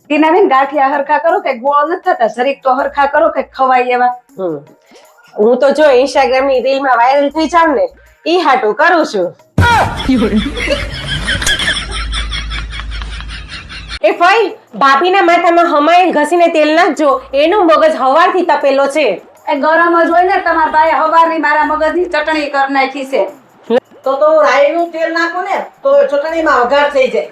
ટીનાબેન ગાંઠિયા હરખા કરો કે ગોળ નથી થતા, જરીક તો હરખા કરો કે ખવાય એવા. હું તો જો ઇન્સ્ટાગ્રામ ની રીલ માં વાયરલ થઈ જાવ ને ઈ હાટું કરું છું. એ ફઈ ભાભીના માથામાં હમાઈને ઘસીને તેલ નાખજો, એનું મગજ હવારથી તપેલો છે. એ ગરમ જ હોય ને, તમારા ભાઈ હવારની મારા મગજની ચટણી કરી નાખી છે. તો રાઈનું તેલ નાખો ને તો ચટણીમાં વઘાર થઈ જાય.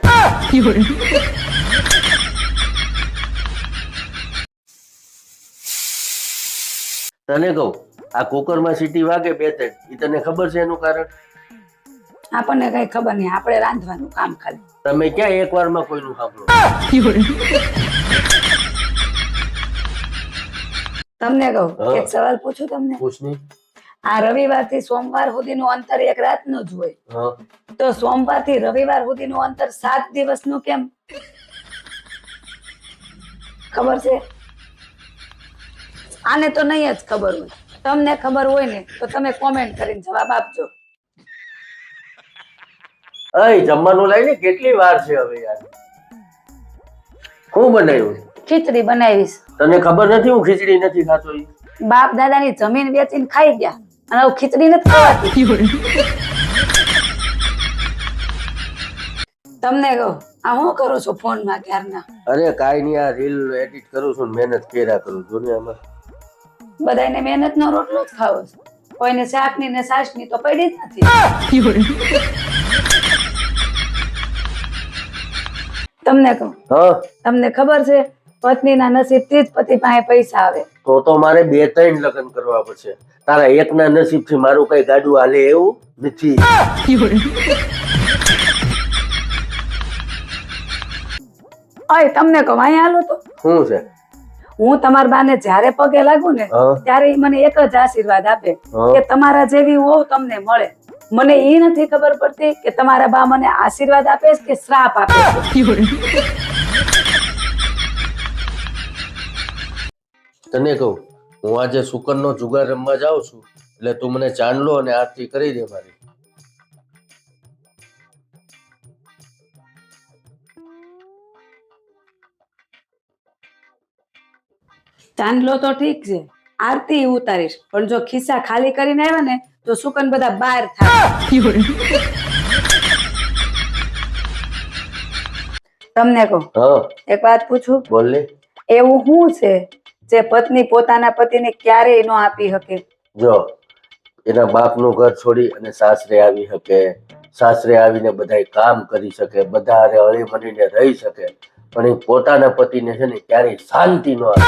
તને કહું, આ કુકરમાં સીટી વાગે બે ત્રણ, ઈ તને ખબર છે એનું કારણ? આપણને કઈ ખબર નહીં, આપણે રાંધવાનું કામ ખાલી. તમે ક્યાં એક વારમાં કોઈનું સાંભળો? તમને કહું, હા. એક સવાલ પૂછું તમને. પૂછ નહીં. આ રવિવાર થી સોમવાર સુધીનું અંતર એક રાતનું જ હોય, હા, તો સોમવાર થી રવિવાર સુધીનું અંતર 7 દિવસનું કેમ? ખબર છે? આને તો નહીં જ ખબર હોય. તમને ખબર હોય ને તો તમે કોમેન્ટ કરીને જવાબ આપજો. અય જમવાનું લઈને કેટલી વાર છે હવે યાર? શું બનાવ્યું? ખીચડી બનાવીશ. તને ખબર નથી હું ખીચડી નથી ખાતો ઈ? બાપ દાદાની જમીન વેચીને ખાઈ ગયા અને હવે ખીચડી નથી ખાવાતી. તમને કહું, આ હું કરું છું ફોનમાં ક્યારના? અરે કાઈ નહીં, આ રીલ એડિટ કરું છું ને મહેનત કર્યા કરું દુનિયામાં. બધાને મહેનત નો રોટલો જ ખાવો છે, કોઈને શાકની ને છાશની તો પડી જ નથી. તમને કહું, હા, તમને ખબર છે પત્નીના નસીબથી જ પતિ પાસે પૈસા આવે. તો મારે 2-3 લગ્ન કરવા પડશે. તારા એકના નસીબથી મારું કઈ ગાડું હાલે એવું નથી. ઓય તમને કહું, અહીંયા હાલો તો. શું છે? હું તમારા બાને જ્યારે પગે લાગુ ને હા. ત્યારે ઈ મને એક જ આશીર્વાદ આપે હા. કે તમારા જેવી વહુ તમને મળે. મને એ નથી ખબર પડતી કે તમારા બા મને આશીર્વાદ આપે છે કે શ્રાપ આપે છે. તને કહું, હું આજે શુકરનો જુગાર રમવા જાઉં છું, એટલે તું મને ચાંદલો અને આરતી કરી દે મારી. ચાંદલો તો ઠીક છે, આરતી ઉતારીશ, પણ જો ખિસ્સા ખાલી કરીને આવ્યા ને તો સુકન બધા બહાર થાય. તમને કહું, હા, એક વાત પૂછું? બોલ ને. એવું શું છે જે પત્ની પોતાના પતિને ક્યારેય ન આપી શકે? જો એના બાપનું ઘર છોડી અને સાસરે આવી શકે, સાસરે આવીને બધાય કામ કરી શકે, બધા હારે હળી મળીને રહી શકે, પણ એ પોતાના પતિને છે ને ક્યારેય શાંતિ ન આપે.